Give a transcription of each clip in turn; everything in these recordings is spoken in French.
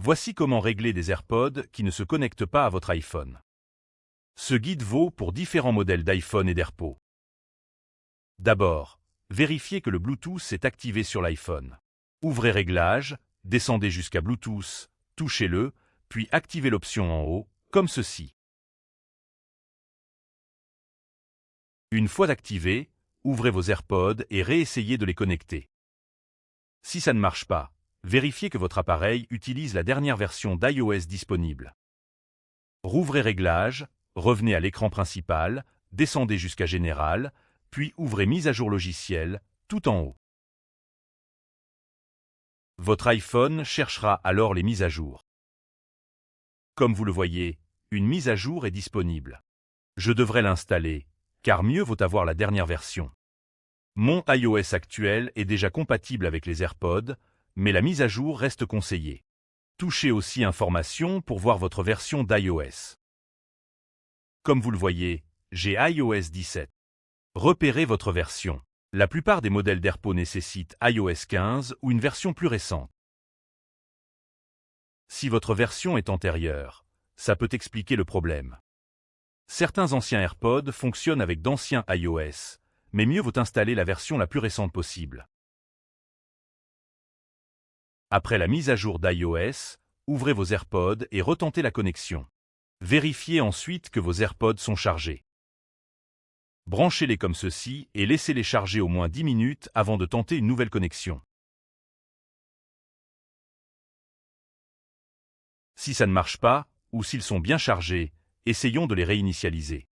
Voici comment régler des AirPods qui ne se connectent pas à votre iPhone. Ce guide vaut pour différents modèles d'iPhone et d'AirPods. D'abord, vérifiez que le Bluetooth est activé sur l'iPhone. Ouvrez Réglages, descendez jusqu'à Bluetooth, touchez-le, puis activez l'option en haut, comme ceci. Une fois activé, ouvrez vos AirPods et réessayez de les connecter. Si ça ne marche pas, vérifiez que votre appareil utilise la dernière version d'iOS disponible. Rouvrez Réglages, revenez à l'écran principal, descendez jusqu'à Général, puis ouvrez Mise à jour logiciel, tout en haut. Votre iPhone cherchera alors les mises à jour. Comme vous le voyez, une mise à jour est disponible. Je devrais l'installer, car mieux vaut avoir la dernière version. Mon iOS actuel est déjà compatible avec les AirPods, mais la mise à jour reste conseillée. Touchez aussi Informations pour voir votre version d'iOS. Comme vous le voyez, j'ai iOS 17. Repérez votre version. La plupart des modèles d'AirPods nécessitent iOS 15 ou une version plus récente. Si votre version est antérieure, ça peut expliquer le problème. Certains anciens AirPods fonctionnent avec d'anciens iOS, mais mieux vaut installer la version la plus récente possible. Après la mise à jour d'iOS, ouvrez vos AirPods et retentez la connexion. Vérifiez ensuite que vos AirPods sont chargés. Branchez-les comme ceci et laissez-les charger au moins 10 minutes avant de tenter une nouvelle connexion. Si ça ne marche pas, ou s'ils sont bien chargés, essayons de les réinitialiser.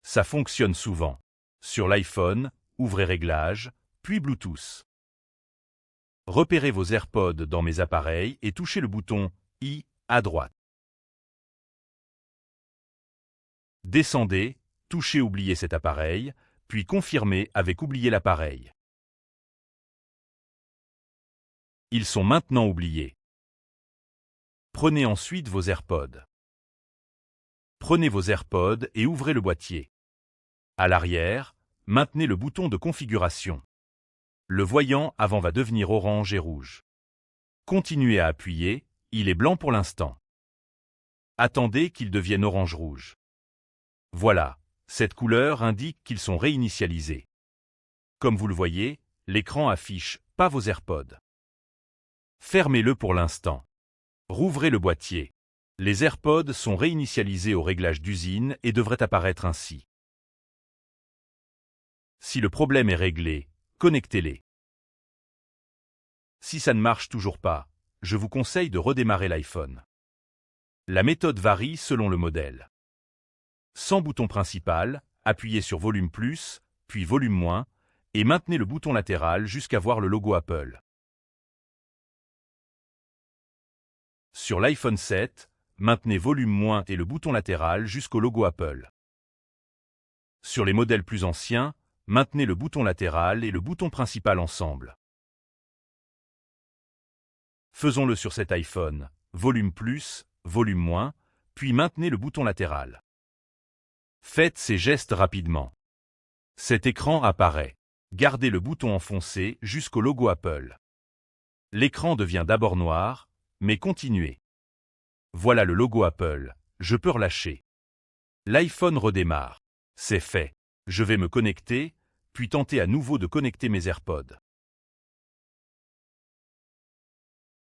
Ça fonctionne souvent. Sur l'iPhone, ouvrez Réglages, puis Bluetooth. Repérez vos AirPods dans Mes appareils et touchez le bouton I à droite. Descendez, touchez Oublier cet appareil, puis confirmez avec Oublier l'appareil. Ils sont maintenant oubliés. Prenez ensuite vos AirPods. Prenez vos AirPods et ouvrez le boîtier. À l'arrière, maintenez le bouton de configuration. Le voyant avant va devenir orange et rouge. Continuez à appuyer, il est blanc pour l'instant. Attendez qu'il devienne orange-rouge. Voilà, cette couleur indique qu'ils sont réinitialisés. Comme vous le voyez, l'écran affiche « Pas vos AirPods ». Fermez-le pour l'instant. Rouvrez le boîtier. Les AirPods sont réinitialisés au réglage d'usine et devraient apparaître ainsi. Si le problème est réglé, connectez-les. Si ça ne marche toujours pas, je vous conseille de redémarrer l'iPhone. La méthode varie selon le modèle. Sans bouton principal, appuyez sur Volume plus, puis Volume moins, et maintenez le bouton latéral jusqu'à voir le logo Apple. Sur l'iPhone 7, maintenez Volume moins et le bouton latéral jusqu'au logo Apple. Sur les modèles plus anciens, maintenez le bouton latéral et le bouton principal ensemble. Faisons-le sur cet iPhone, Volume plus, Volume moins, puis maintenez le bouton latéral. Faites ces gestes rapidement. Cet écran apparaît. Gardez le bouton enfoncé jusqu'au logo Apple. L'écran devient d'abord noir, mais continuez. Voilà le logo Apple, je peux relâcher. L'iPhone redémarre. C'est fait. Je vais me connecter, puis tenter à nouveau de connecter mes AirPods.